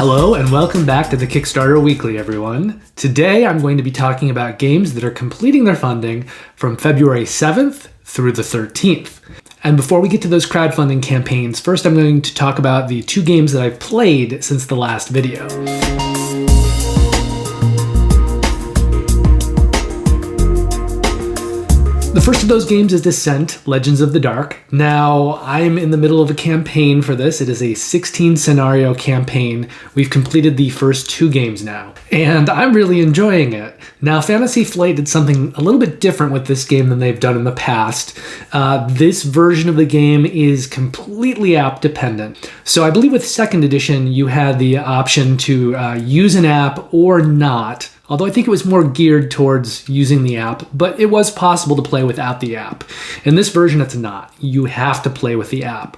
Hello and welcome back to the Kickstarter Weekly, everyone. Today I'm going to be talking about games that are completing their funding from February 7th through the 13th. And before we get to those crowdfunding campaigns, first I'm going to talk about the 2 games that I've played since the last video. The first of those games is Descent: Legends of the Dark. Now, I'm in the middle of a campaign for this. It is a 16 scenario campaign. We've completed the first 2 games now, and I'm really enjoying it. Now, Fantasy Flight did something a little bit different with this game than they've done in the past. This version of the game is completely app dependent. So I believe with 2nd edition, you had the option to use an app or not. Although I think it was more geared towards using the app, but it was possible to play without the app. In this version, it's not. You have to play with the app.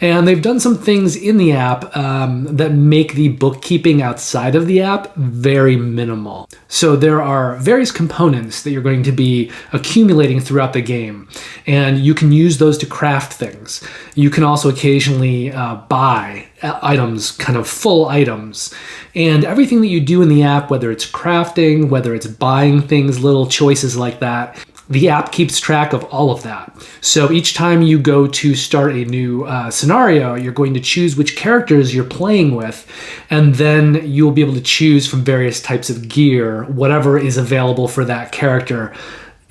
And they've done some things in the app that make the bookkeeping outside of the app very minimal. So there are various components that you're going to be accumulating throughout the game, and you can use those to craft things. You can also occasionally buy items, kind of full items. And everything that you do in the app, whether it's crafting, whether it's buying things, little choices like that, the app keeps track of all of that. So each time you go to start a new scenario, you're going to choose which characters you're playing with, and then you'll be able to choose from various types of gear, whatever is available for that character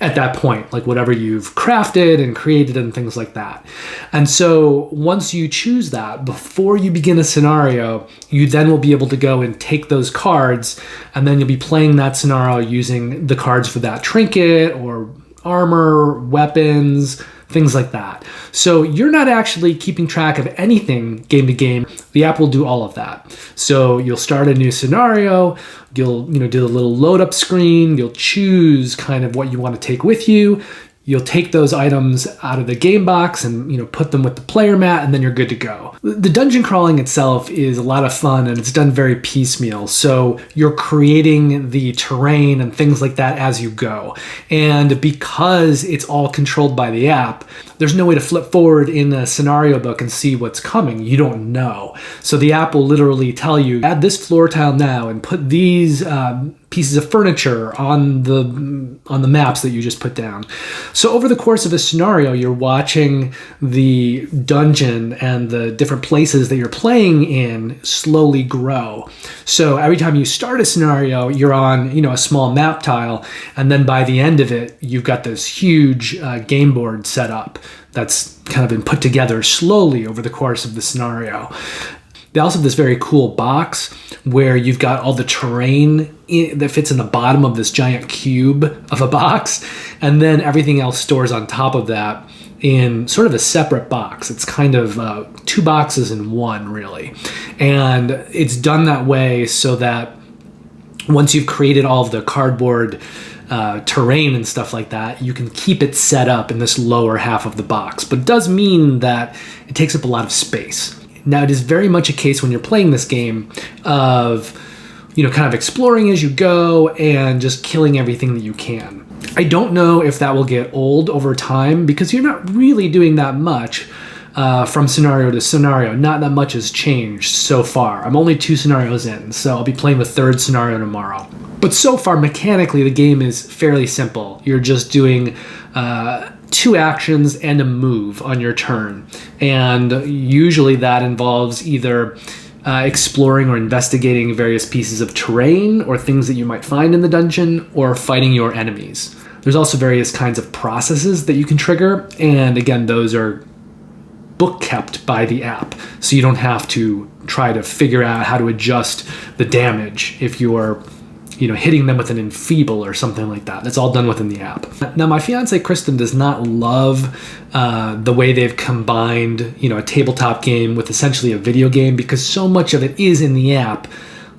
at that point, like whatever you've crafted and created and things like that. And so once you choose that, before you begin a scenario, you then will be able to go and take those cards, and then you'll be playing that scenario using the cards for that trinket or armor, weapons, things like that. So you're not actually keeping track of anything game to game. The app will do all of that. So you'll start a new scenario, you'll do the little load up screen, you'll choose kind of what you want to take with you. You'll take those items out of the game box and put them with the player mat, and then you're good to go. The dungeon crawling itself is a lot of fun, and it's done very piecemeal. So you're creating the terrain and things like that as you go. And because it's all controlled by the app, there's no way to flip forward in a scenario book and see what's coming. You don't know. So the app will literally tell you, add this floor tile now and put these pieces of furniture on the maps that you just put down. So over the course of a scenario, you're watching the dungeon and the different places that you're playing in slowly grow. So every time you start a scenario, you're on a small map tile, and then by the end of it, you've got this huge game board set up that's kind of been put together slowly over the course of the scenario. They also have this very cool box where you've got all the terrain that fits in the bottom of this giant cube of a box, and then everything else stores on top of that in sort of a separate box. It's kind of 2 boxes in one, really. And it's done that way so that once you've created all of the cardboard terrain and stuff like that, you can keep it set up in this lower half of the box. But it does mean that it takes up a lot of space. Now, it is very much a case when you're playing this game of, kind of exploring as you go and just killing everything that you can. I don't know if that will get old over time because you're not really doing that much from scenario to scenario. Not that much has changed so far. I'm only 2 scenarios in, so I'll be playing the 3rd scenario tomorrow. But so far, mechanically, the game is fairly simple. You're just doing 2 actions and a move on your turn. And usually that involves either exploring or investigating various pieces of terrain or things that you might find in the dungeon, or fighting your enemies. There's also various kinds of processes that you can trigger, and again, those are book kept by the app, so you don't have to try to figure out how to adjust the damage if you're hitting them with an enfeeble or something like that. That's all done within the app. Now, my fiance Kristen does not love the way they've combined, a tabletop game with essentially a video game, because so much of it is in the app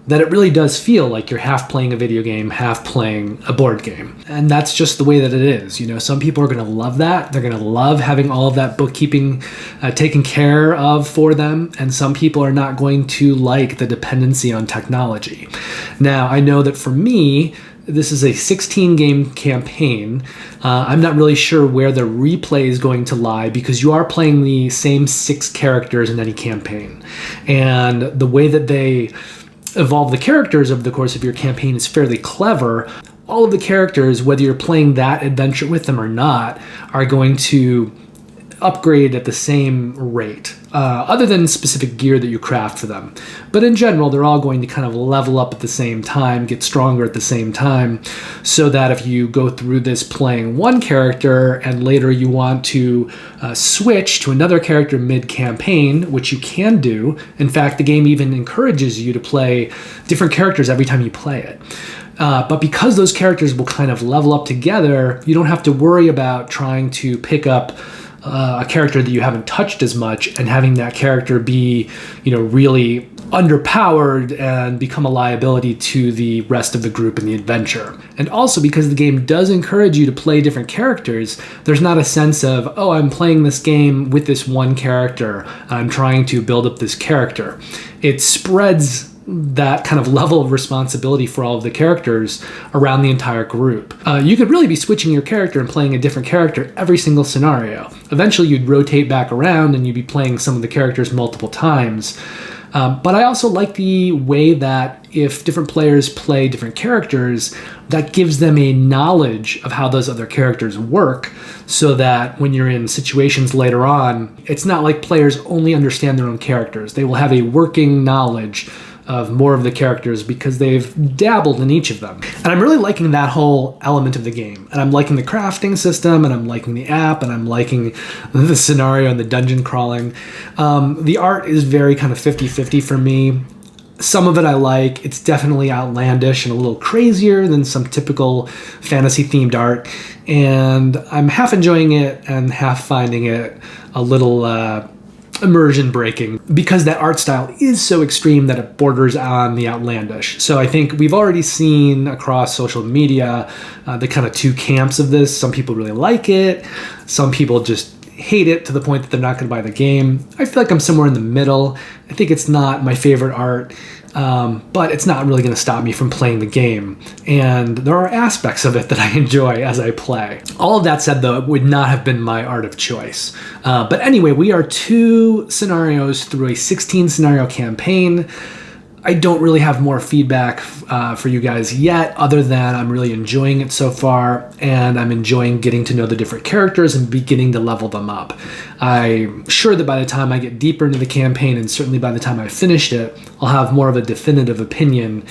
that it really does feel like you're half playing a video game, half playing a board game. And that's just the way that it is. Some people are going to love that. They're going to love having all of that bookkeeping taken care of for them. And some people are not going to like the dependency on technology. Now, I know that for me, this is a 16 game campaign. I'm not really sure where the replay is going to lie, because you are playing the same 6 characters in any campaign. And the way that they evolve the characters over the course of your campaign is fairly clever. All of the characters, whether you're playing that adventure with them or not, are going to upgrade at the same rate, other than specific gear that you craft for them. But in general, they're all going to kind of level up at the same time, get stronger at the same time, so that if you go through this playing one character and later you want to switch to another character mid-campaign, which you can do. In fact, the game even encourages you to play different characters every time you play it. But because those characters will kind of level up together, you don't have to worry about trying to pick up a character that you haven't touched as much and having that character be, really underpowered and become a liability to the rest of the group in the adventure. And also because the game does encourage you to play different characters, there's not a sense of, oh, I'm playing this game with this one character, I'm trying to build up this character. It spreads that kind of level of responsibility for all of the characters around the entire group. You could really be switching your character and playing a different character every single scenario. Eventually you'd rotate back around and you'd be playing some of the characters multiple times. But I also like the way that if different players play different characters, that gives them a knowledge of how those other characters work, so that when you're in situations later on, it's not like players only understand their own characters. They will have a working knowledge of more of the characters because they've dabbled in each of them. And I'm really liking that whole element of the game. And I'm liking the crafting system, and I'm liking the app, and I'm liking the scenario and the dungeon crawling. The art is very kind of 50-50 for me. Some of it I like. It's definitely outlandish and a little crazier than some typical fantasy-themed art. And I'm half enjoying it and half finding it a little immersion breaking, because that art style is so extreme that it borders on the outlandish. So I think we've already seen across social media the kind of two camps of this. Some people really like it. Some people just hate it to the point that they're not going to buy the game. I feel like I'm somewhere in the middle. I think it's not my favorite art, but it's not really going to stop me from playing the game. And there are aspects of it that I enjoy as I play. All of that said, though, it would not have been my art of choice. But anyway, we are 2 scenarios through a 16 scenario campaign. I don't really have more feedback for you guys yet, other than I'm really enjoying it so far, and I'm enjoying getting to know the different characters and beginning to level them up. I'm sure that by the time I get deeper into the campaign, and certainly by the time I finished it, I'll have more of a definitive opinion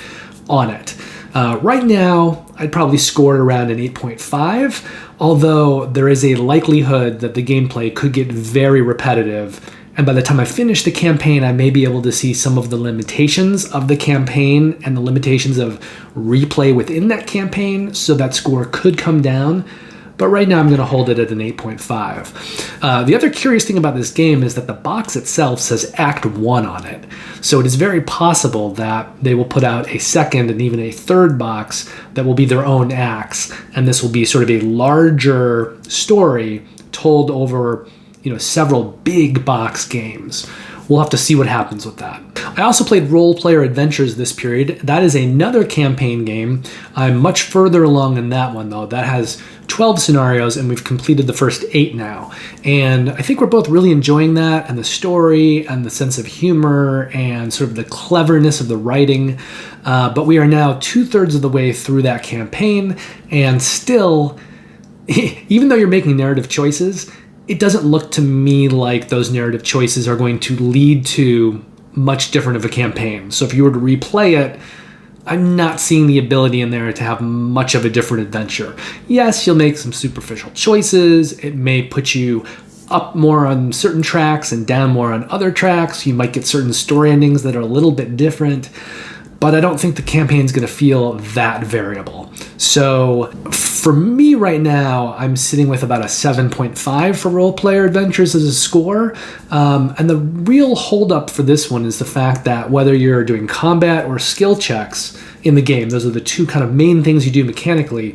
on it. Right now, I'd probably score it around an 8.5, although there is a likelihood that the gameplay could get very repetitive. And by the time I finish the campaign, I may be able to see some of the limitations of the campaign and the limitations of replay within that campaign, so that score could come down. But right now I'm going to hold it at an 8.5. The other curious thing about this game is that the box itself says Act 1 on it. So it is very possible that they will put out a second and even a third box that will be their own acts. And this will be sort of a larger story told over several big box games. We'll have to see what happens with that. I also played Role Player Adventures this period. That is another campaign game. I'm much further along in that one, though. That has 12 scenarios, and we've completed the first 8 now. And I think we're both really enjoying that, and the story, and the sense of humor, and sort of the cleverness of the writing. But we are now 2/3 of the way through that campaign, and still, even though you're making narrative choices, it doesn't look to me like those narrative choices are going to lead to much different of a campaign. So if you were to replay it, I'm not seeing the ability in there to have much of a different adventure. Yes, you'll make some superficial choices. It may put you up more on certain tracks and down more on other tracks. You might get certain story endings that are a little bit different, but I don't think the campaign's going to feel that variable. So for me right now, I'm sitting with about a 7.5 for Role Player Adventures as a score. And the real holdup for this one is the fact that whether you're doing combat or skill checks in the game, those are the two kind of main things you do mechanically,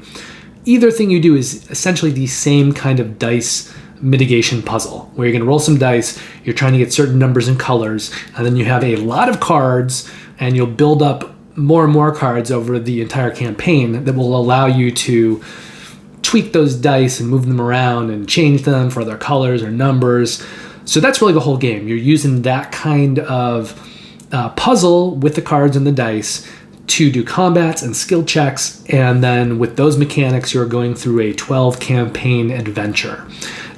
either thing you do is essentially the same kind of dice mitigation puzzle, where you're going to roll some dice, you're trying to get certain numbers and colors, and then you have a lot of cards, and you'll build up more and more cards over the entire campaign that will allow you to tweak those dice and move them around and change them for other colors or numbers. So that's really the whole game. You're using that kind of puzzle with the cards and the dice to do combats and skill checks, and then with those mechanics, you're going through a 12 campaign adventure.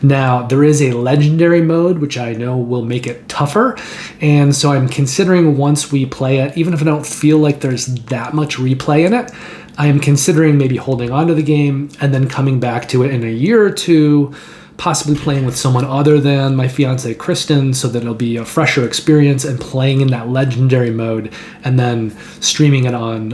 Now, there is a legendary mode, which I know will make it tougher, and so I'm considering once we play it, even if I don't feel like there's that much replay in it, I am considering maybe holding on to the game and then coming back to it in a year or two, possibly playing with someone other than my fiance Kristen, so that it'll be a fresher experience, and playing in that legendary mode and then streaming it on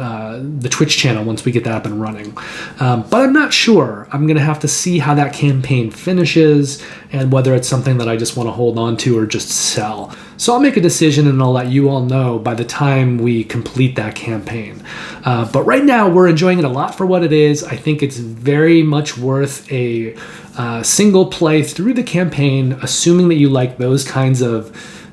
the Twitch channel once we get that up and running. But I'm not sure. I'm going to have to see how that campaign finishes and whether it's something that I just want to hold on to or just sell. So I'll make a decision and I'll let you all know by the time we complete that campaign. But right now we're enjoying it a lot for what it is. I think it's very much worth a single play through the campaign, assuming that you like those kinds of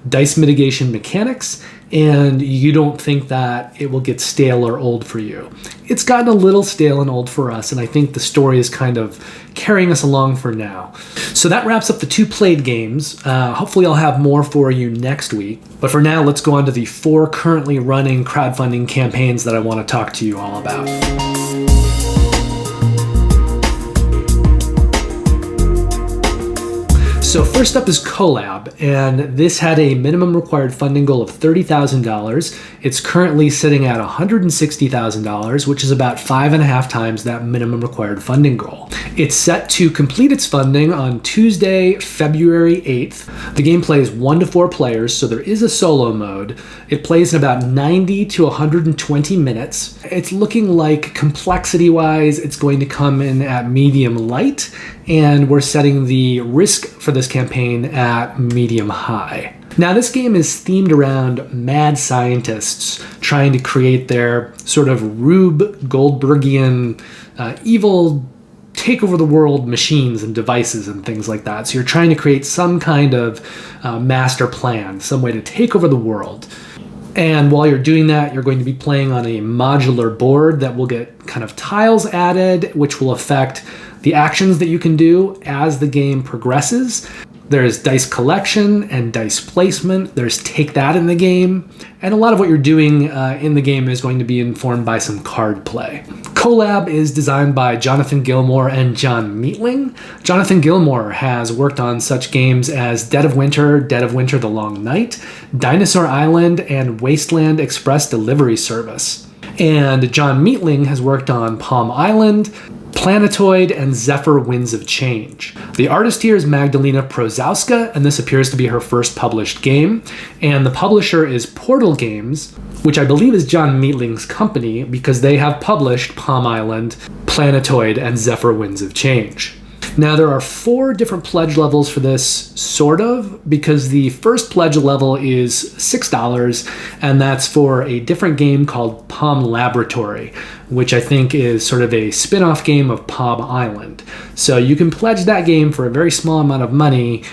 dice mitigation mechanics and you don't think that it will get stale or old for you. It's gotten a little stale and old for us, and I think the story is kind of carrying us along for now. So that wraps up the 2 played games. Hopefully I'll have more for you next week. But for now, let's go on to the 4 currently running crowdfunding campaigns that I want to talk to you all about. So first up is Colab, and this had a minimum required funding goal of $30,000. It's currently sitting at $160,000, which is about 5.5 times that minimum required funding goal. It's set to complete its funding on Tuesday, February 8th. The game plays 1 to 4 players, so there is a solo mode. It plays in about 90 to 120 minutes. It's looking like complexity-wise, it's going to come in at medium light, and we're setting the risk for this campaign at medium high. Now, this game is themed around mad scientists trying to create their sort of Rube Goldbergian evil take over the world machines and devices and things like that. So you're trying to create some kind of master plan, some way to take over the world. And while you're doing that, you're going to be playing on a modular board that will get kind of tiles added, which will affect the actions that you can do as the game progresses. There's dice collection and dice placement. There's take that in the game. And a lot of what you're doing in the game is going to be informed by some card play. Colab is designed by Jonathan Gilmour and John Meatling. Jonathan Gilmour has worked on such games as Dead of Winter, The Long Night, Dinosaur Island, and Wasteland Express Delivery Service. And John Meatling has worked on Palm Island, Planetoid, and Zephyr Winds of Change. The artist here is Magdalena Prozowska, and this appears to be her first published game. And the publisher is Portal Games, which I believe is John Meatling's company, because they have published Palm Island, Planetoid, and Zephyr Winds of Change. Now, there are 4 different pledge levels for this, sort of, because the first pledge level is $6, and that's for a different game called Palm Laboratory, which I think is sort of a spin-off game of Palm Island. So you can pledge that game for a very small amount of money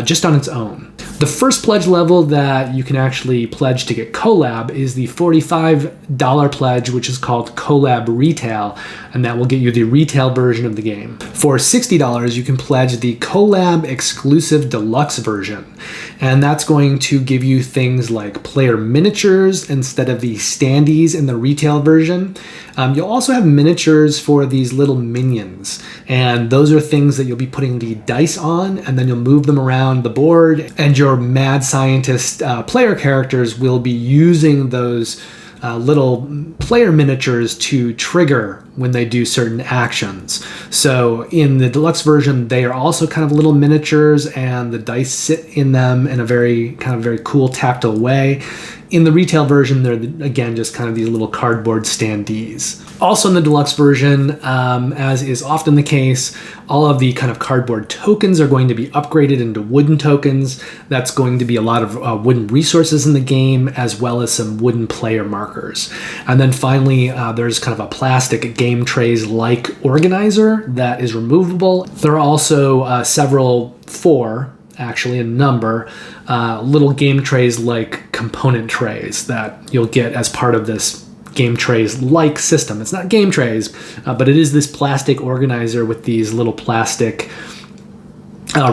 just on its own. The first pledge level that you can actually pledge to get Colab is the $45 pledge, which is called Colab Retail, and that will get you the retail version of the game. For $60, you can pledge the Colab exclusive deluxe version, and that's going to give you things like player miniatures instead of the standees in the retail version. You'll also have miniatures for these little minions, and those are things that you'll be putting the dice on, and then you'll move them around the board, and your mad scientist player characters will be using those little player miniatures to trigger when they do certain actions. So in the deluxe version, they are also kind of little miniatures, and the dice sit in them in a very cool tactile way. In the retail version, they're again just kind of these little cardboard standees. Also in the deluxe version, as is often the case, all of the kind of cardboard tokens are going to be upgraded into wooden tokens. That's going to be a lot of wooden resources in the game, as well as some wooden player markers. And then finally, there's kind of a plastic game trays-like organizer that is removable. There are also several, 4 actually in number, little game trays like component trays that you'll get as part of this game trays like system. It's not game trays, but it is this plastic organizer with these little plastic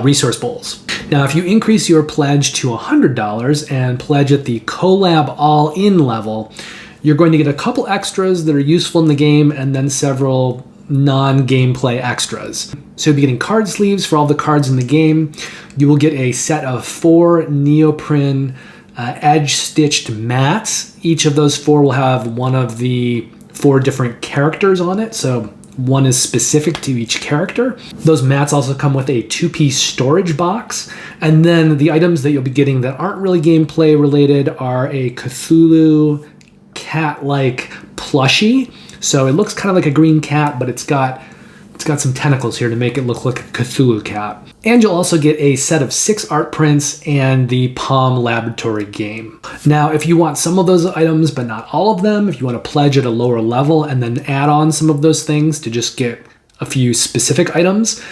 resource bowls. Now, if you increase your pledge to $100 and pledge at the Colab all-in level, you're going to get a couple extras that are useful in the game and then several non-gameplay extras. So you'll be getting card sleeves for all the cards in the game. You will get a set of 4 neoprene edge-stitched mats. Each of those 4 will have one of the 4 different characters on it, so one is specific to each character. Those mats also come with a 2-piece storage box, and then the items that you'll be getting that aren't really gameplay related are a Cthulhu cat-like plushie. So it looks kind of like a green cat, but it's got some tentacles here to make it look like a Cthulhu cat. And you'll also get a set of 6 art prints and the Palm Laboratory game. Now, if you want some of those items, but not all of them, if you want to pledge at a lower level and then add on some of those things to just get a few specific items,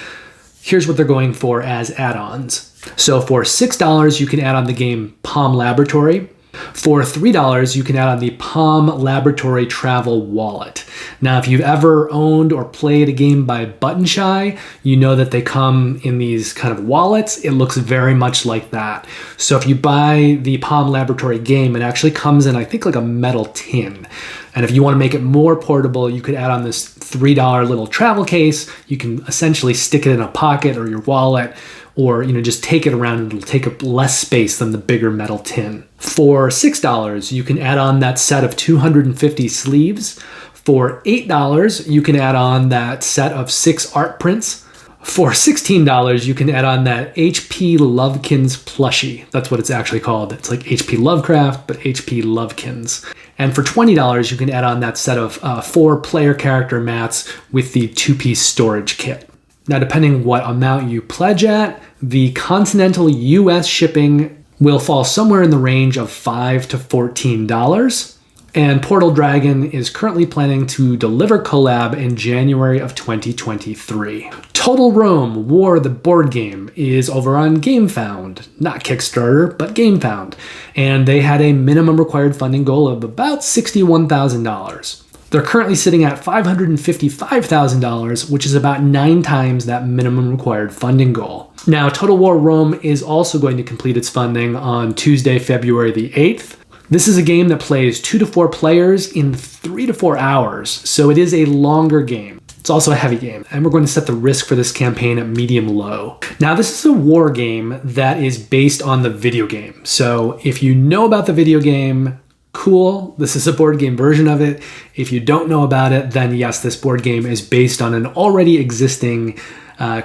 here's what they're going for as add-ons. So for $6, you can add on the game Palm Laboratory. For $3, you can add on the Palm Laboratory Travel Wallet. Now, if you've ever owned or played a game by Button Shy, you know that they come in these kind of wallets. It looks very much like that. So if you buy the Palm Laboratory game, it actually comes in, I think, like a metal tin. And if you want to make it more portable, you could add on this $3 little travel case. You can essentially stick it in a pocket or your wallet, or just take it around and it'll take up less space than the bigger metal tin. For $6, you can add on that set of 250 sleeves. For $8, you can add on that set of 6 art prints. For $16, you can add on that H.P. Lovekins plushie. That's what it's actually called. It's like H.P. Lovecraft, but H.P. Lovekins. And for $20, you can add on that set of 4 player character mats with the 2-piece storage kit. Now, depending what amount you pledge at, the continental US shipping will fall somewhere in the range of $5 to $14. And Portal Dragon is currently planning to deliver Colab in January of 2023. Total Rome War, the board game, is over on Gamefound. Not Kickstarter, but Gamefound. And they had a minimum required funding goal of about $61,000. They're currently sitting at $555,000, which is about 9 times that minimum required funding goal. Now, Total War Rome is also going to complete its funding on Tuesday, February the 8th. This is a game that plays 2 to 4 players in 3 to 4 hours, so it is a longer game. It's also a heavy game, and we're going to set the risk for this campaign at medium-low. Now, this is a war game that is based on the video game, so if you know about the video game, cool, this is a board game version of it. If you don't know about it, then yes, this board game is based on an already existing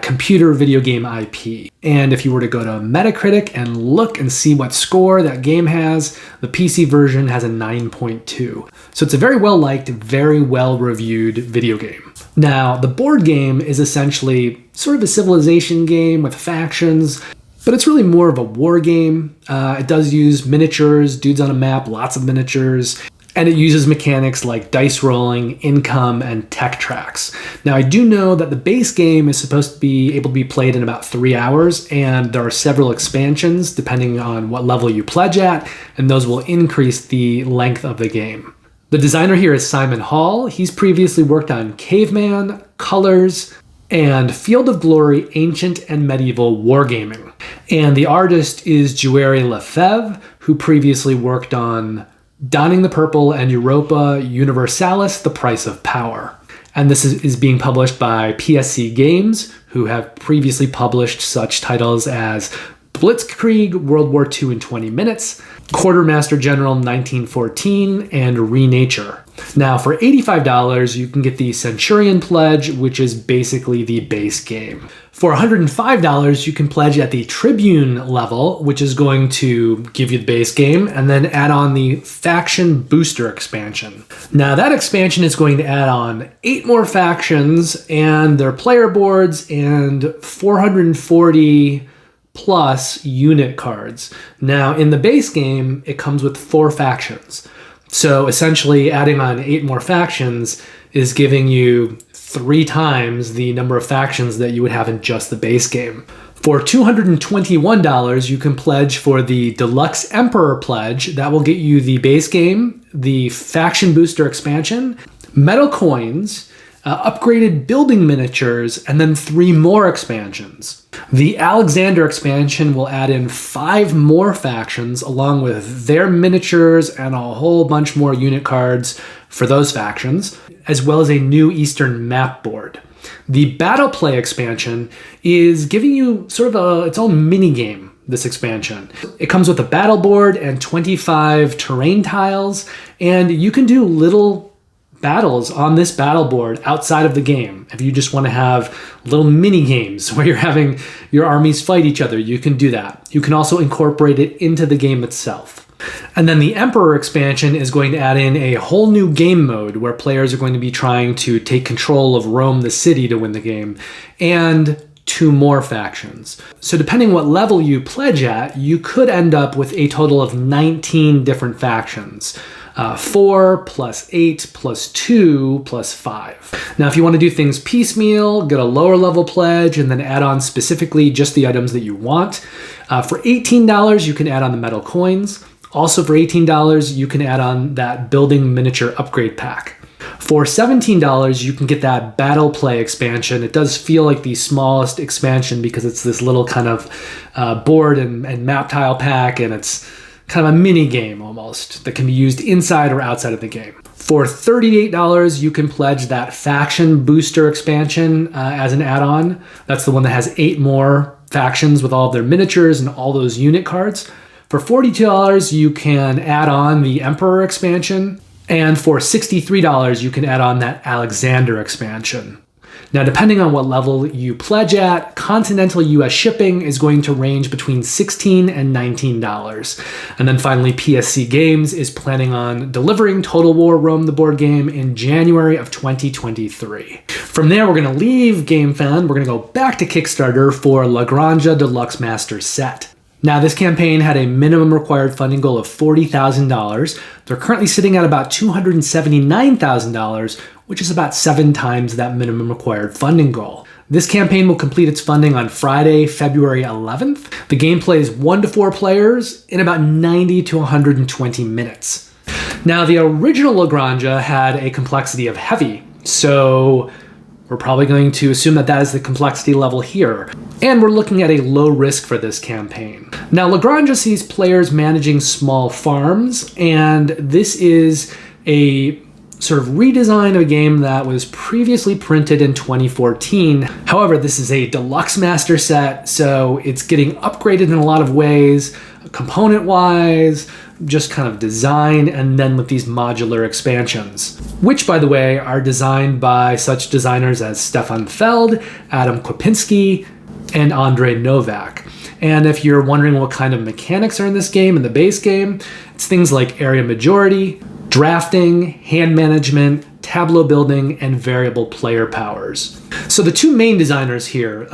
computer video game IP. And if you were to go to Metacritic and look and see what score that game has, the PC version has a 9.2. So it's a very well-liked, very well-reviewed video game. Now, the board game is essentially sort of a civilization game with factions, but it's really more of a war game. It does use miniatures, dudes on a map, lots of miniatures, and it uses mechanics like dice rolling, income, and tech tracks. Now, I do know that the base game is supposed to be able to be played in about 3 hours, and there are several expansions depending on what level you pledge at, and those will increase the length of the game. The designer here is Simon Hall. He's previously worked on Caveman, Colors, and Field of Glory, Ancient and Medieval Wargaming. And the artist is Jueri Lefebvre, who previously worked on Donning the Purple and Europa Universalis, The Price of Power. And this is being published by PSC Games, who have previously published such titles as Blitzkrieg, World War II in 20 Minutes, Quartermaster General 1914, and Renature. Now, for $85, you can get the Centurion Pledge, which is basically the base game. For $105, you can pledge at the Tribune level, which is going to give you the base game, and then add on the Faction Booster expansion. Now, that expansion is going to add on 8 more factions and their player boards and 440 plus unit cards. Now, in the base game, it comes with 4 factions. So essentially, adding on 8 more factions is giving you 3 times the number of factions that you would have in just the base game. For $221, you can pledge for the Deluxe Emperor Pledge. That will get you the base game, the Faction Booster expansion, metal coins, upgraded building miniatures, and then 3 more expansions. The Alexander expansion will add in 5 more factions along with their miniatures and a whole bunch more unit cards for those factions, as well as a new Eastern map board. The Battle Play expansion is giving you sort of its own mini game, this expansion. It comes with a battle board and 25 terrain tiles, and you can do little battles on this battle board outside of the game. If you just want to have little mini games where you're having your armies fight each other, you can do that. You can also incorporate it into the game itself. And then the Emperor expansion is going to add in a whole new game mode where players are going to be trying to take control of Rome, the city, to win the game, and 2 more factions. So depending what level you pledge at, you could end up with a total of 19 different factions. 4 plus 8 plus 2 plus 5. Now, if you want to do things piecemeal, get a lower level pledge, and then add on specifically just the items that you want. For $18, you can add on the metal coins. Also for $18, you can add on that building miniature upgrade pack. For $17, you can get that Battle Play expansion. It does feel like the smallest expansion because it's this little kind of board and map tile pack, and it's kind of a mini game almost that can be used inside or outside of the game. For $38, you can pledge that Faction Booster expansion as an add-on. That's the one that has 8 more factions with all of their miniatures and all those unit cards. For $42, you can add on the Emperor expansion. And for $63, you can add on that Alexander expansion. Now, depending on what level you pledge at, continental US shipping is going to range between $16 and $19. And then finally, PSC Games is planning on delivering Total War Rome the board game in January of 2023. From there, we're going to leave Gamefound. We're going to go back to Kickstarter for La Granja Deluxe Master Set. Now, this campaign had a minimum required funding goal of $40,000. They're currently sitting at about $279,000, which is about 7 times that minimum required funding goal. This campaign will complete its funding on Friday, February 11th. The game plays 1 to 4 players in about 90 to 120 minutes. Now, the original La Granja had a complexity of heavy, so we're probably going to assume that that is the complexity level here. And we're looking at a low risk for this campaign. Now, La Granja sees players managing small farms, and this is a sort of redesign of a game that was previously printed in 2014. However, this is a Deluxe Master Set, so it's getting upgraded in a lot of ways, component-wise, just kind of design, and then with these modular expansions, which, by the way, are designed by such designers as Stefan Feld, Adam Kwapinski, and Andrei Novak. And if you're wondering what kind of mechanics are in this game, in the base game, it's things like area majority, drafting, hand management, tableau building, and variable player powers. So the 2 main designers here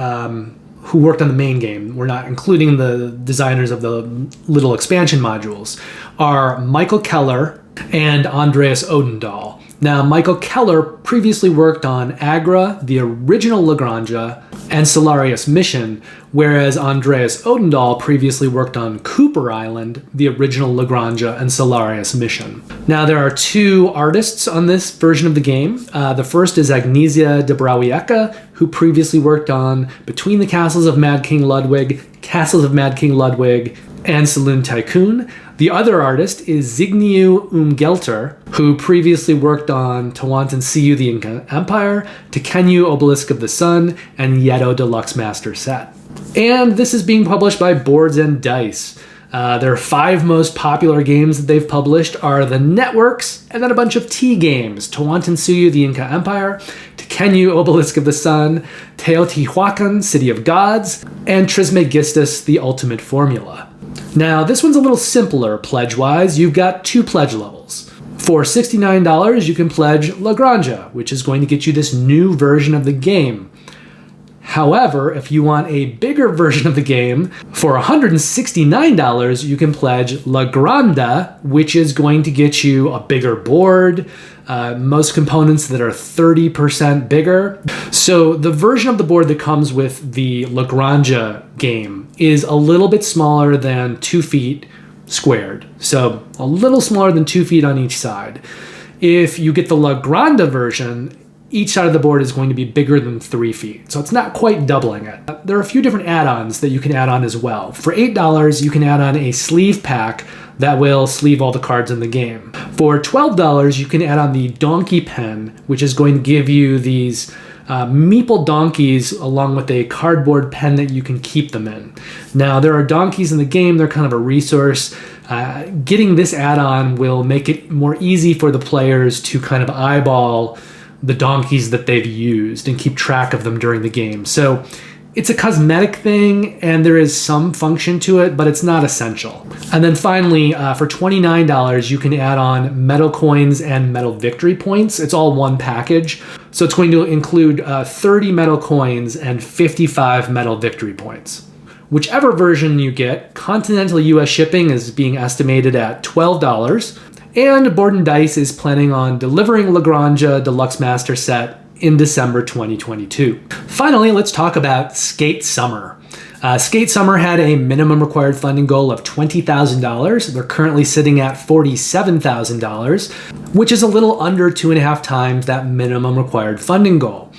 who worked on the main game, we're not including the designers of the little expansion modules, are Michael Keller and Andreas Odendahl. Now, Michael Keller previously worked on Agra, the original La Granja, and Solarius Mission, whereas Andreas Odendahl previously worked on Cooper Island, the original La Granja, and Solarius Mission. Now, there are 2 artists on this version of the game. The first is Agnesia Dobrawiecka, who previously worked on Between the Castles of Mad King Ludwig, Castles of Mad King Ludwig, and Saloon Tycoon. The other artist is Zygmunt Umgelter, who previously worked on Tawantin Siyu the Inca Empire, Tekenyu Obelisk of the Sun, and Yedo Deluxe Master Set. And this is being published by Boards and Dice. Their 5 most popular games that they've published are The Networks, and then a bunch of T games, Tawantin Siyu the Inca Empire, Tekenyu Obelisk of the Sun, Teotihuacan City of Gods, and Trismegistus the Ultimate Formula. Now, this one's a little simpler pledge-wise. You've got 2 pledge levels. For $69, you can pledge La Granja, which is going to get you this new version of the game. However, if you want a bigger version of the game, for $169, you can pledge La Granda, which is going to get you a bigger board, most components that are 30% bigger. So the version of the board that comes with the La Granja game is a little bit smaller than 2 feet squared. So a little smaller than 2 feet on each side. If you get the La Granda version, each side of the board is going to be bigger than 3 feet. So it's not quite doubling it. There are a few different add-ons that you can add on as well. For $8, you can add on a sleeve pack that will sleeve all the cards in the game. For $12, you can add on the donkey pen, which is going to give you these meeple donkeys along with a cardboard pen that you can keep them in. Now, there are donkeys in the game. They're kind of a resource. Getting this add-on will make it more easy for the players to kind of eyeball the donkeys that they've used and keep track of them during the game. So it's a cosmetic thing, and there is some function to it, but it's not essential. And then finally, for $29, you can add on metal coins and metal victory points. It's all one package. So it's going to include 30 metal coins and 55 metal victory points. Whichever version you get, continental US shipping is being estimated at $12, and Board and Dice is planning on delivering Granja Deluxe Master Set in December 2022. Finally, let's talk about Skate Summer. Skate Summer had a minimum required funding goal of $20,000. They're currently sitting at $47,000, which is a little under 2.5 times that minimum required funding goal.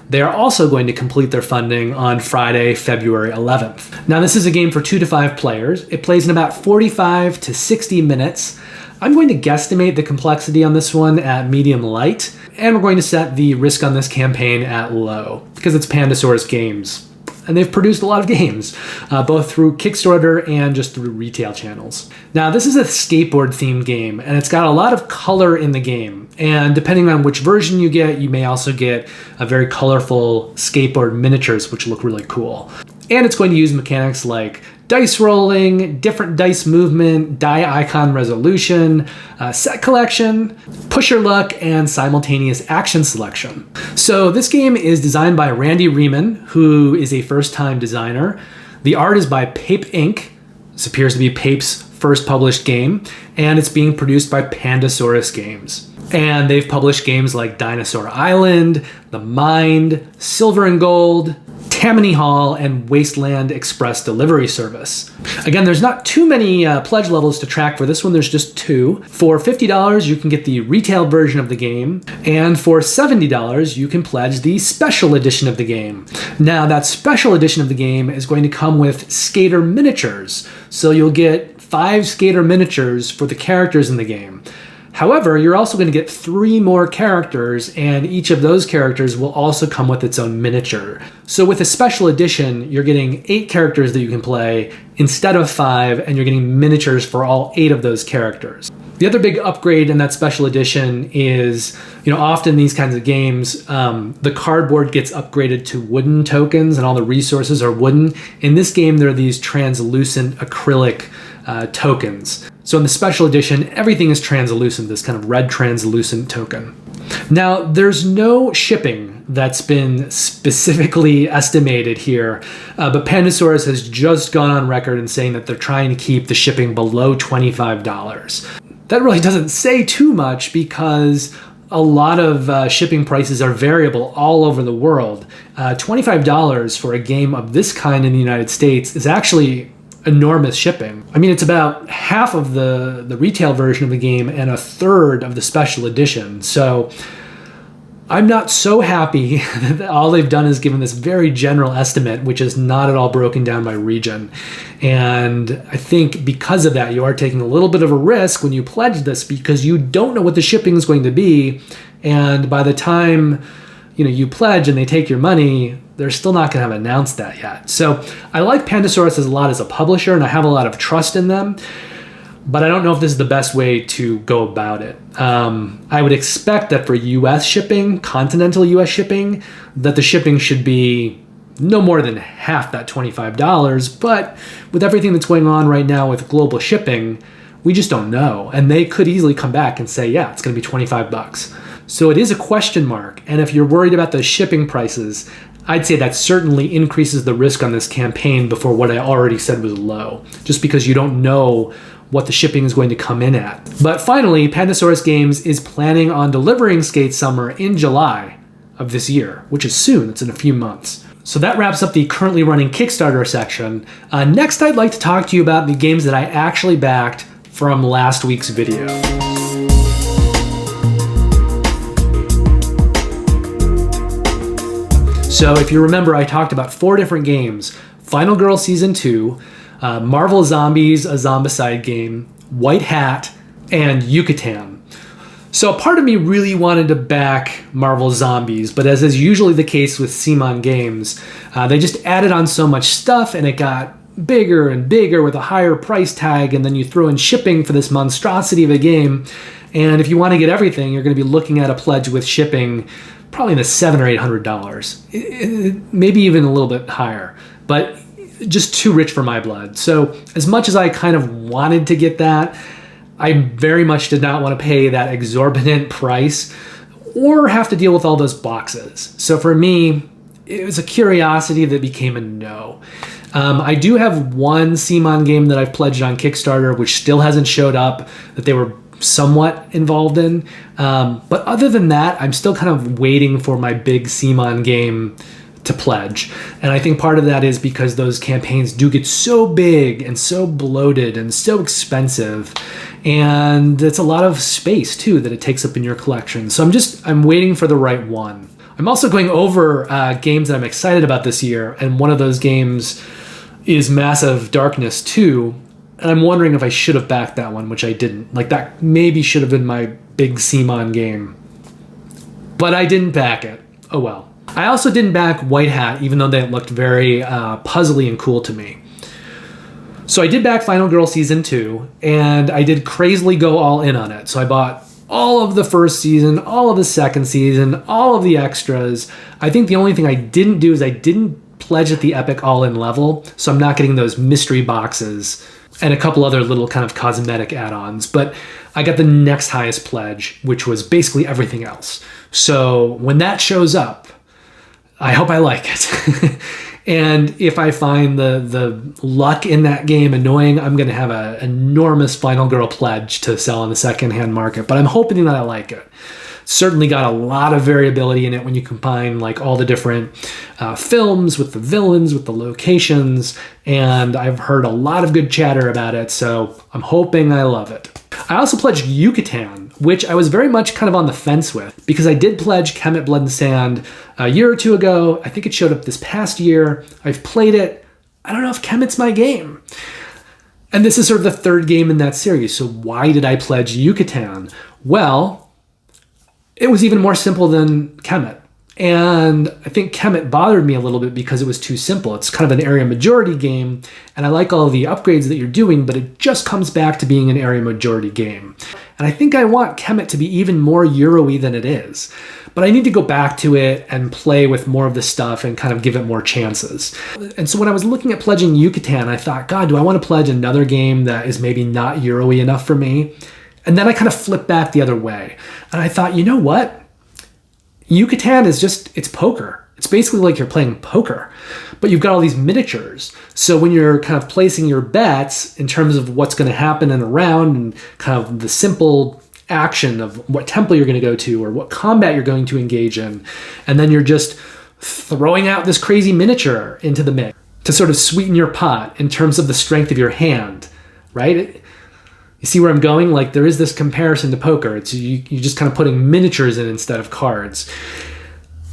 They are also going to complete their funding on Friday, February 11th. Now, this is a game for 2 to 5 players. It plays in about 45 to 60 minutes. I'm going to guesstimate the complexity on this one at medium light, and we're going to set the risk on this campaign at low, because it's Pandasaurus Games, and they've produced a lot of games, both through Kickstarter and just through retail channels. Now, this is a skateboard-themed game, and it's got a lot of color in the game, and depending on which version you get, you may also get a very colorful skateboard miniatures, which look really cool. And it's going to use mechanics like dice rolling, different dice movement, die icon resolution, set collection, pusher luck, and simultaneous action selection. So this game is designed by Randy Riemann, who is a first-time designer. The art is by Pape Inc. This appears to be Pape's first published game, and it's being produced by Pandasaurus Games. And they've published games like Dinosaur Island, The Mind, Silver and Gold, Tammany Hall, and Wasteland Express Delivery Service. Again, there's not too many pledge levels to track for this one. There's just 2. For $50, you can get the retail version of the game, and for $70, you can pledge the special edition of the game. Now, that special edition of the game is going to come with skater miniatures, so you'll get 5 skater miniatures for the characters in the game. However, you're also going to get 3 more characters, and each of those characters will also come with its own miniature. So with a special edition, you're getting 8 characters that you can play instead of 5, and you're getting miniatures for all 8 of those characters. The other big upgrade in that special edition is, often these kinds of games, the cardboard gets upgraded to wooden tokens, and all the resources are wooden. In this game, there are these translucent acrylic tokens. So in the special edition, everything is translucent, this kind of red translucent token. Now, there's no shipping that's been specifically estimated here, but Pandasaurus has just gone on record in saying that they're trying to keep the shipping below $25. That really doesn't say too much, because a lot of shipping prices are variable all over the world. $25 for a game of this kind in the United States is actually enormous shipping. I mean, it's about half of the retail version of the game and a third of the special edition. So I'm not so happy that all they've done is given this very general estimate, which is not at all broken down by region. And I think because of that, you are taking a little bit of a risk when you pledge this, because you don't know what the shipping is going to be. And by the time you pledge and they take your money, they're still not going to have announced that yet. So I like Pandasaurus a lot as a publisher, and I have a lot of trust in them, but I don't know if this is the best way to go about it. I would expect that for US shipping, continental US shipping, that the shipping should be no more than half that $25, but with everything that's going on right now with global shipping, we just don't know. And they could easily come back and say, yeah, it's going to be $25. So it is a question mark. And if you're worried about those shipping prices, I'd say that certainly increases the risk on this campaign before what I already said was low, just because you don't know what the shipping is going to come in at. But finally, Pandasaurus Games is planning on delivering Skate Summer in July of this year, which is soon. It's in a few months. So that wraps up the currently running Kickstarter section. Next, I'd like to talk to you about the games that I actually backed from last week's video. So if you remember, I talked about 4 different games: Final Girl Season 2, Marvel Zombies, a Zombicide game, White Hat, and Yucatan. So part of me really wanted to back Marvel Zombies, but as is usually the case with CMON games, they just added on so much stuff and it got bigger and bigger with a higher price tag, and then you throw in shipping for this monstrosity of a game. And if you want to get everything, you're going to be looking at a pledge with shipping probably in the $700 or $800, maybe even a little bit higher, but just too rich for my blood. So as much as I kind of wanted to get that, I very much did not want to pay that exorbitant price or have to deal with all those boxes. So for me, it was a curiosity that became a no. I do have one CMON game that I've pledged on Kickstarter, which still hasn't showed up, that they were somewhat involved in. But other than that, I'm still kind of waiting for my big CMON game to pledge. And I think part of that is because those campaigns do get so big and so bloated and so expensive. And it's a lot of space too that it takes up in your collection. So I'm waiting for the right one. I'm also going over games that I'm excited about this year. And one of those games is Massive Darkness 2. And I'm wondering if I should have backed that one, which I didn't. Like, that maybe should have been my big CMON game. But I didn't back it. Oh well. I also didn't back White Hat, even though they looked very puzzly and cool to me. So I did back Final Girl Season 2, and I did crazily go all in on it. So I bought all of the first season, all of the second season, all of the extras. I think the only thing I didn't do is I didn't pledge at the Epic all-in level, so I'm not getting those mystery boxes and a couple other little kind of cosmetic add-ons. But I got the next highest pledge, which was basically everything else. So when that shows up, I hope I like it. And if I find the luck in that game annoying, I'm going to have an enormous Final Girl pledge to sell on the secondhand market. But I'm hoping that I like it. Certainly got a lot of variability in it when you combine like all the different films with the villains, with the locations. And I've heard a lot of good chatter about it. So I'm hoping I love it. I also pledged Yucatan, which I was very much kind of on the fence with, because I did pledge Kemet Blood and Sand a year or two ago. I think it showed up this past year. I've played it. I don't know if Kemet's my game. And this is sort of the third game in that series. So why did I pledge Yucatan? Well, it was even more simple than Kemet. And I think Kemet bothered me a little bit because it was too simple. It's kind of an area majority game, and I like all of the upgrades that you're doing, but it just comes back to being an area majority game. And I think I want Kemet to be even more Euro-y than it is. But I need to go back to it and play with more of the stuff and kind of give it more chances. And so when I was looking at pledging Yucatan, I thought, God, do I want to pledge another game that is maybe not Euro-y enough for me? And then I kind of flipped back the other way. And I thought, you know what? Yucatan is it's poker. It's basically like you're playing poker, but you've got all these miniatures. So when you're kind of placing your bets in terms of what's going to happen in a round and kind of the simple action of what temple you're going to go to or what combat you're going to engage in, and then you're just throwing out this crazy miniature into the mix to sort of sweeten your pot in terms of the strength of your hand, right? You see where I'm going? Like, there is this comparison to poker. It's you're just kind of putting miniatures in instead of cards.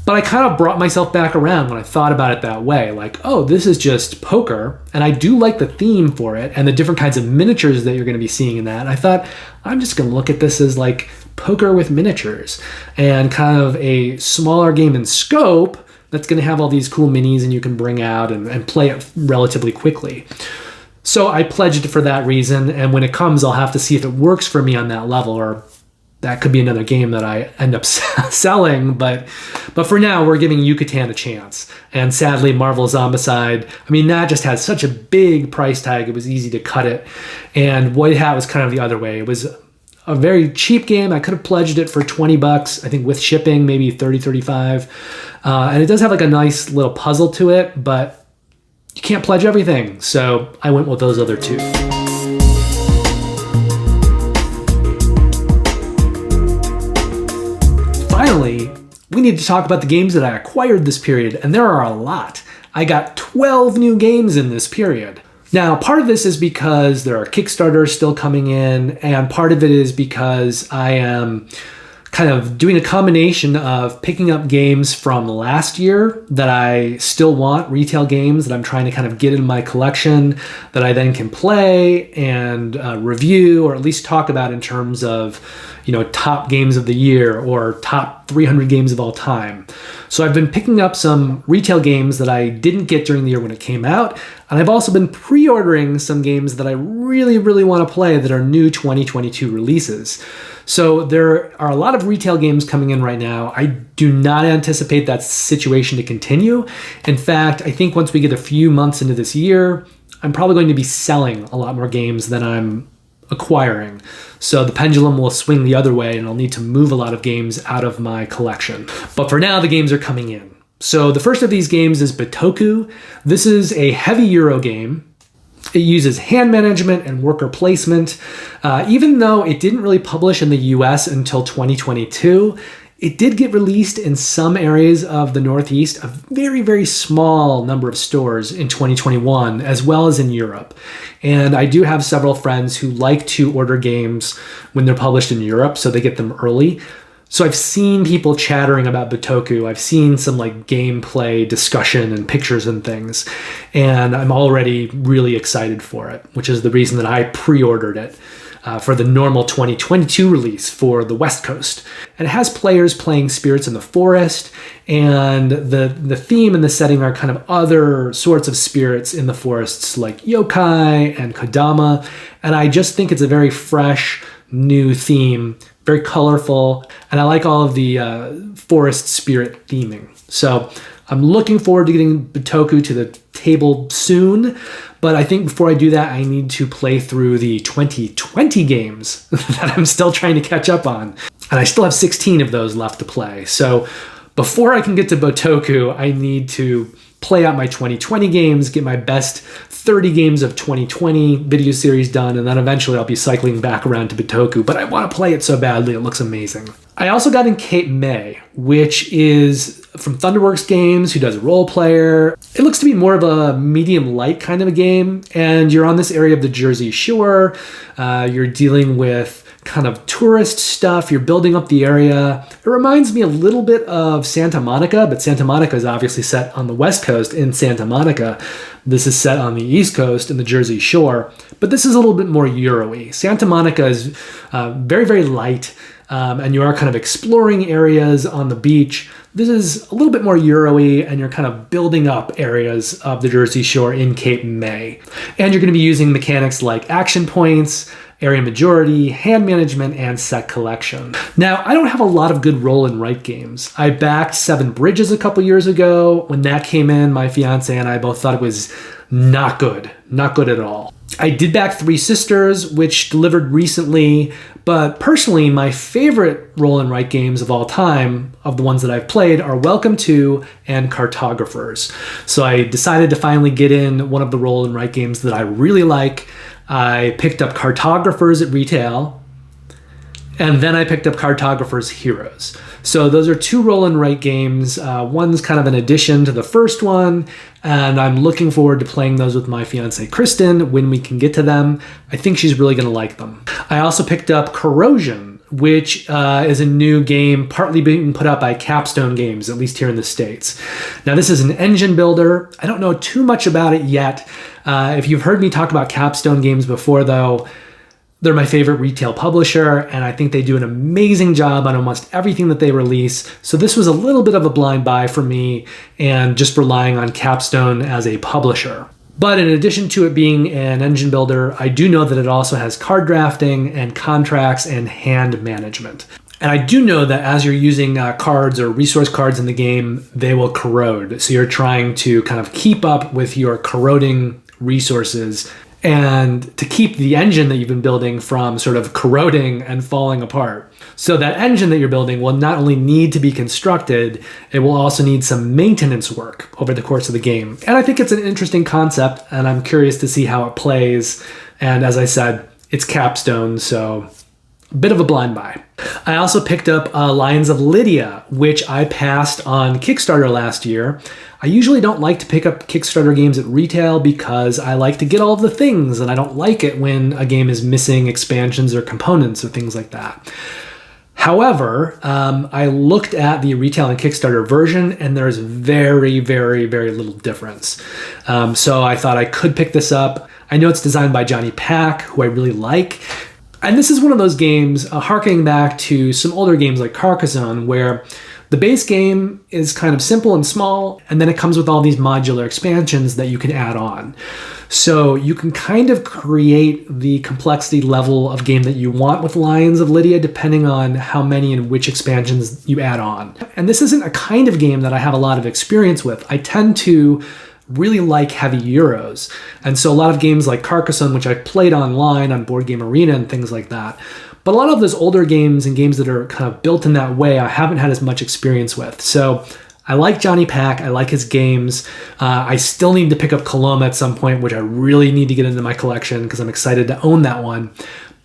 But I kind of brought myself back around when I thought about it that way. Like, oh, this is just poker. And I do like the theme for it and the different kinds of miniatures that you're going to be seeing in that. And I thought, I'm just going to look at this as like poker with miniatures and kind of a smaller game in scope that's going to have all these cool minis and you can bring out and play it relatively quickly. So I pledged for that reason, and when it comes, I'll have to see if it works for me on that level, or that could be another game that I end up selling. But for now, we're giving Yucatan a chance. And sadly, Marvel Zombicide, I mean, that just has such a big price tag, it was easy to cut it. And White Hat was kind of the other way. It was a very cheap game. I could have pledged it for $20, I think with shipping, maybe $30, $35. And it does have like a nice little puzzle to it, but you can't pledge everything, so I went with those other two. Finally, we need to talk about the games that I acquired this period, and there are a lot. I got 12 new games in this period. Now, part of this is because there are Kickstarters still coming in, and part of it is because I am kind of doing a combination of picking up games from last year that I still want, retail games that I'm trying to kind of get in my collection that I then can play and review, or at least talk about in terms of, top games of the year or top 300 games of all time. So I've been picking up some retail games that I didn't get during the year when it came out, and I've also been pre-ordering some games that I really, really want to play that are new 2022 releases. So there are a lot of retail games coming in right now. I do not anticipate that situation to continue. In fact, I think once we get a few months into this year, I'm probably going to be selling a lot more games than I'm acquiring. So the pendulum will swing the other way, and I'll need to move a lot of games out of my collection. But for now, the games are coming in. So the first of these games is Bitoku. This is a heavy Euro game. It uses hand management and worker placement. Even though it didn't really publish in the US until 2022, it did get released in some areas of the Northeast, a very, very small number of stores in 2021, as well as in Europe. And I do have several friends who like to order games when they're published in Europe, so they get them early. So I've seen people chattering about Bitoku. I've seen some gameplay discussion and pictures and things, and I'm already really excited for it, which is the reason that I pre-ordered it for the normal 2022 release for the West Coast. And it has players playing spirits in the forest, and the theme and the setting are kind of other sorts of spirits in the forests like yokai and kodama, and I just think it's a very fresh, new theme, very colorful, and I like all of the forest spirit theming. So I'm looking forward to getting Bitoku to the table soon, but I think before I do that, I need to play through the 2020 games that I'm still trying to catch up on. And I still have 16 of those left to play. So before I can get to Bitoku, I need to play out my 2020 games, get my best 30 games of 2020 video series done, and then eventually I'll be cycling back around to Bitoku. But I want to play it so badly, it looks amazing. I also got in Cape May, which is from Thunderworks Games, who does Role Player. It looks to be more of a medium light kind of a game, and you're on this area of the Jersey Shore. You're dealing with kind of tourist stuff. You're building up the area. It reminds me a little bit of Santa Monica, but Santa Monica is obviously set on the West Coast in Santa Monica. This is set on the East Coast in the Jersey Shore, but this is a little bit more Euro-y. Santa Monica is very, very light, and you are kind of exploring areas on the beach. This is a little bit more Euro-y, and you're kind of building up areas of the Jersey Shore in Cape May. And you're going to be using mechanics like action points, area majority, hand management, and set collection. Now, I don't have a lot of good roll and write games. I backed Seven Bridges a couple years ago. When that came in, my fiance and I both thought it was not good at all. I did back Three Sisters, which delivered recently, but personally, my favorite roll and write games of all time, of the ones that I've played, are Welcome To and Cartographers. So I decided to finally get in one of the roll and write games that I really like. I picked up Cartographers at retail, and then I picked up Cartographers Heroes. So those are two roll and write games. One's kind of an addition to the first one, and I'm looking forward to playing those with my fiance Kristen when we can get to them. I think she's really going to like them. I also picked up Corrosion, which is a new game partly being put out by Capstone Games, at least here in the States. Now, this is an engine builder. I don't know too much about it yet. If you've heard me talk about Capstone Games before, though, they're my favorite retail publisher, and I think they do an amazing job on almost everything that they release. So this was a little bit of a blind buy for me, and just relying on Capstone as a publisher. But in addition to it being an engine builder, I do know that it also has card drafting and contracts and hand management. And I do know that as you're using cards or resource cards in the game, they will corrode. So you're trying to kind of keep up with your corroding resources and to keep the engine that you've been building from sort of corroding and falling apart. So that engine that you're building will not only need to be constructed, it will also need some maintenance work over the course of the game. And I think it's an interesting concept, and I'm curious to see how it plays. And as I said, it's Capstone, so a bit of a blind buy. I also picked up Lions of Lydia, which I passed on Kickstarter last year. I usually don't like to pick up Kickstarter games at retail because I like to get all of the things, and I don't like it when a game is missing expansions or components or things like that. However, I looked at the retail and Kickstarter version, and there's very, very, very little difference. So I thought I could pick this up. I know it's designed by Johnny Pack, who I really like. And this is one of those games, harkening back to some older games like Carcassonne, where the base game is kind of simple and small, and then it comes with all these modular expansions that you can add on. So you can kind of create the complexity level of game that you want with Lions of Lydia, depending on how many and which expansions you add on. And this isn't a kind of game that I have a lot of experience with. I tend to really like heavy Euros. And so a lot of games like Carcassonne, which I played online on Board Game Arena and things like that. But a lot of those older games and games that are kind of built in that way, I haven't had as much experience with. So I like Johnny Pack. I like his games. I still need to pick up Coloma at some point, which I really need to get into my collection because I'm excited to own that one.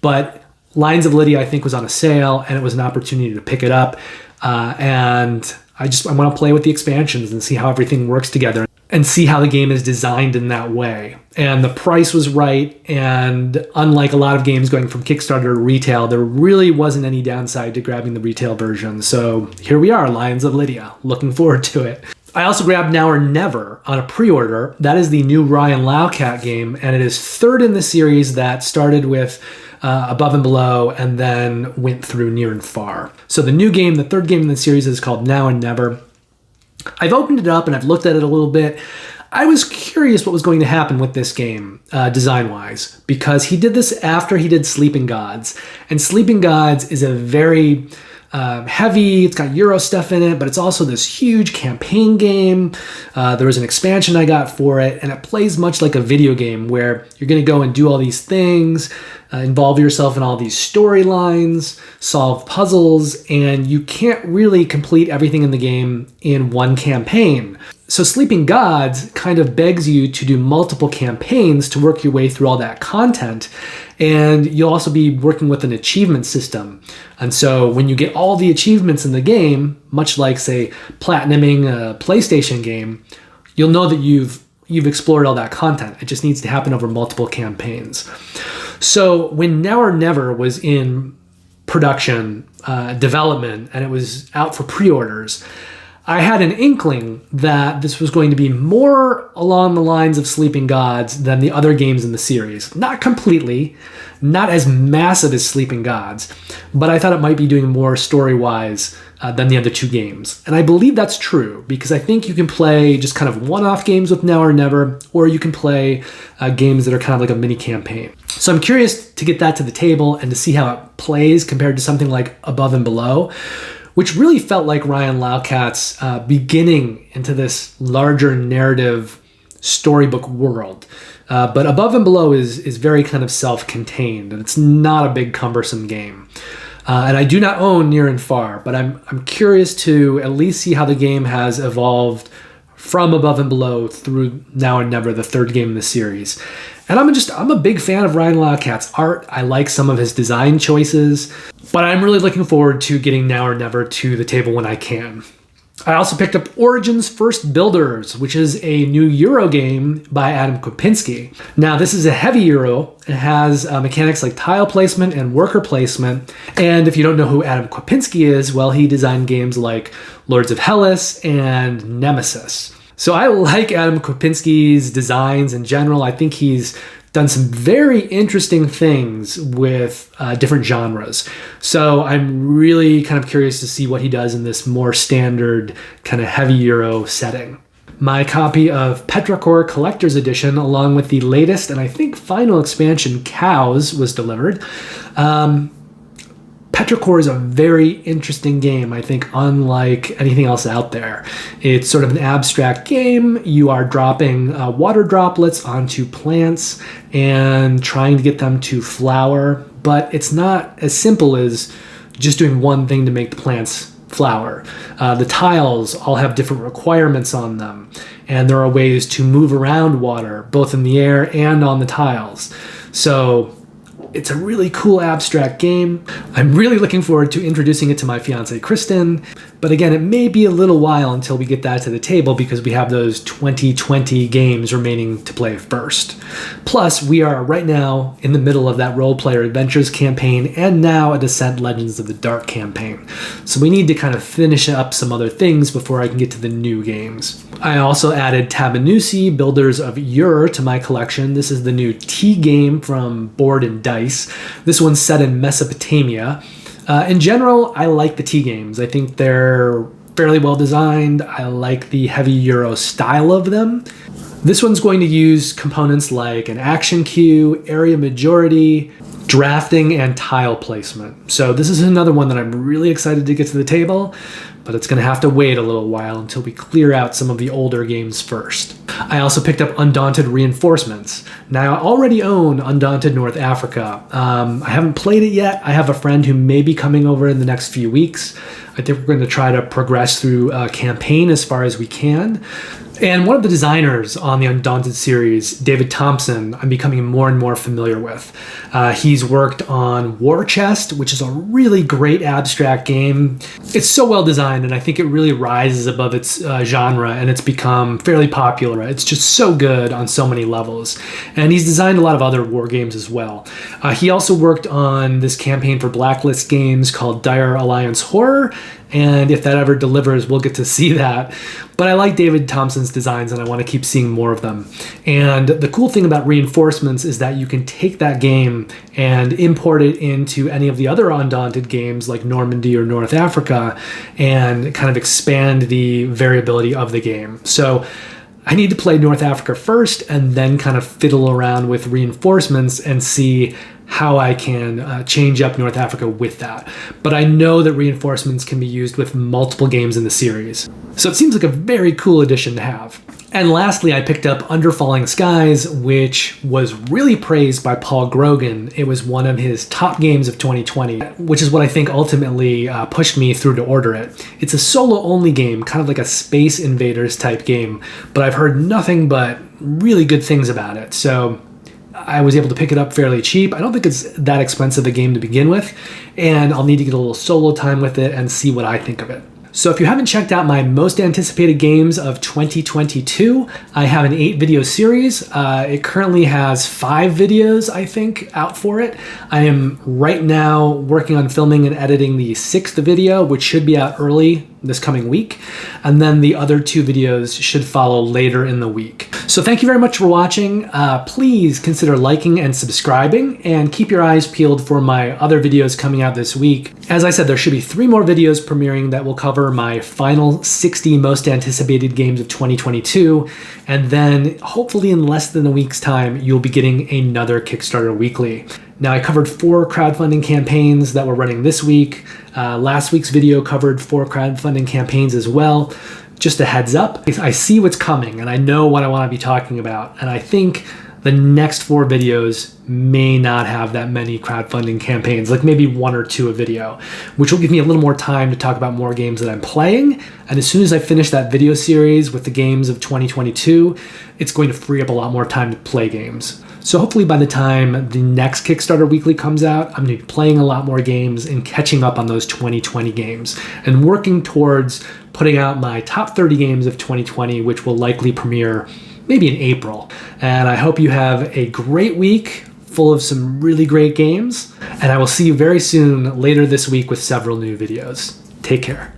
But Lions of Lydia, I think, was on a sale, and it was an opportunity to pick it up. And I want to play with the expansions and see how everything works together and see how the game is designed in that way. And the price was right, and unlike a lot of games going from Kickstarter to retail, there really wasn't any downside to grabbing the retail version. So here we are, Lions of Lydia. Looking forward to it. I also grabbed Now or Never on a pre-order. That is the new Ryan Laukat game, and it is third in the series that started with Above and Below and then went through Near and Far. So the new game, the third game in the series, is called Now and Never. I've opened it up and I've looked at it a little bit. I was curious what was going to happen with this game, design-wise, because he did this after he did Sleeping Gods. And Sleeping Gods is a very heavy, it's got Euro stuff in it, but it's also this huge campaign game. There was an expansion I got for it, and it plays much like a video game where you're going to go and do all these things, involve yourself in all these storylines, solve puzzles, and you can't really complete everything in the game in one campaign. So Sleeping Gods kind of begs you to do multiple campaigns to work your way through all that content. And you'll also be working with an achievement system. And so when you get all the achievements in the game, much like, say, platinuming a PlayStation game, you'll know that you've explored all that content. It just needs to happen over multiple campaigns. So when Now or Never was in production, development, and it was out for pre-orders, I had an inkling that this was going to be more along the lines of Sleeping Gods than the other games in the series. Not completely, not as massive as Sleeping Gods, but I thought it might be doing more story-wise than the other two games. And I believe that's true, because I think you can play just kind of one-off games with Now or Never, or you can play games that are kind of like a mini campaign. So I'm curious to get that to the table and to see how it plays compared to something like Above and Below, which really felt like Ryan Laukat's beginning into this larger narrative storybook world. But Above and Below is very kind of self-contained, and it's not a big cumbersome game. And I do not own Near and Far, but I'm curious to at least see how the game has evolved from Above and Below through Now and Never, the third game in the series. And I'm a big fan of Ryan Laukat's art. I like some of his design choices, but I'm really looking forward to getting Now or Never to the table when I can. I also picked up Origin's First Builders, which is a new Euro game by Adam Kopinski. Now, this is a heavy Euro. It has mechanics like tile placement and worker placement. And if you don't know who Adam Kopinski is, well, he designed games like Lords of Hellas and Nemesis. So I like Adam Kopinski's designs in general. I think he's done some very interesting things with different genres. So I'm really kind of curious to see what he does in this more standard kind of heavy Euro setting. My copy of Petrichor Collector's Edition, along with the latest and I think final expansion, Cows, was delivered. Petrichor is a very interesting game, I think, unlike anything else out there. It's sort of an abstract game. You are dropping water droplets onto plants and trying to get them to flower, but it's not as simple as just doing one thing to make the plants flower. The tiles all have different requirements on them, and there are ways to move around water, both in the air and on the tiles. So It's a really cool abstract game. I'm really looking forward to introducing it to my fiance Kristen, but again, it may be a little while until we get that to the table because we have those 2020 games remaining to play first. Plus, we are right now in the middle of that Role Player Adventures campaign and now a Descent Legends of the Dark campaign. So we need to kind of finish up some other things before I can get to the new games. I also added Tabannusi, Builders of Ur, to my collection. This is the new tea game from Board and Dice. This one's set in Mesopotamia. In general, I like the tea games. I think they're fairly well designed. I like the heavy Euro style of them. This one's going to use components like an action queue, area majority, drafting, and tile placement. So this is another one that I'm really excited to get to the table, but it's going to have to wait a little while until we clear out some of the older games first. I also picked up Undaunted Reinforcements. Now, I already own Undaunted North Africa. I haven't played it yet. I have a friend who may be coming over in the next few weeks. I think we're going to try to progress through a campaign as far as we can. And one of the designers on the Undaunted series, David Thompson, I'm becoming more and more familiar with. He's worked on War Chest, which is a really great abstract game. It's so well designed, and I think it really rises above its genre, and it's become fairly popular. It's just so good on so many levels. And he's designed a lot of other war games as well. He also worked on this campaign for Blacklist Games called Dire Alliance Horror, and if that ever delivers, we'll get to see that. But I like David Thompson's designs and I want to keep seeing more of them. And the cool thing about Reinforcements is that you can take that game and import it into any of the other Undaunted games like Normandy or North Africa and kind of expand the variability of the game. So I need to play North Africa first and then kind of fiddle around with Reinforcements and see how I can change up North Africa with that. But I know that Reinforcements can be used with multiple games in the series. So it seems like a very cool addition to have. And lastly, I picked up Under Falling Skies, which was really praised by Paul Grogan. It was one of his top games of 2020, which is what I think ultimately pushed me through to order it. It's a solo-only game, kind of like a Space Invaders type game, but I've heard nothing but really good things about it. So I was able to pick it up fairly cheap. I don't think it's that expensive a game to begin with, and I'll need to get a little solo time with it and see what I think of it. So if you haven't checked out my most anticipated games of 2022, I have an 8-video series. It currently has 5 videos, I think, out for it. I am right now working on filming and editing the 6th video, which should be out early this coming week. And then the other 2 videos should follow later in the week. So thank you very much for watching. Please consider liking and subscribing, and keep your eyes peeled for my other videos coming out this week. As I said, there should be 3 more videos premiering that will cover my final 60 most anticipated games of 2022, and then hopefully in less than a week's time, you'll be getting another Kickstarter Weekly. Now, I covered 4 crowdfunding campaigns that were running this week. Last week's video covered 4 crowdfunding campaigns as well. Just a heads up, I see what's coming and I know what I want to be talking about, and I think the next 4 videos may not have that many crowdfunding campaigns, like maybe 1 or 2 a video, which will give me a little more time to talk about more games that I'm playing. And as soon as I finish that video series with the games of 2022, it's going to free up a lot more time to play games. So hopefully by the time the next Kickstarter Weekly comes out, I'm going to be playing a lot more games and catching up on those 2020 games and working towards putting out my top 30 games of 2020, which will likely premiere maybe in April. And I hope you have a great week full of some really great games, and I will see you very soon later this week with several new videos. Take care.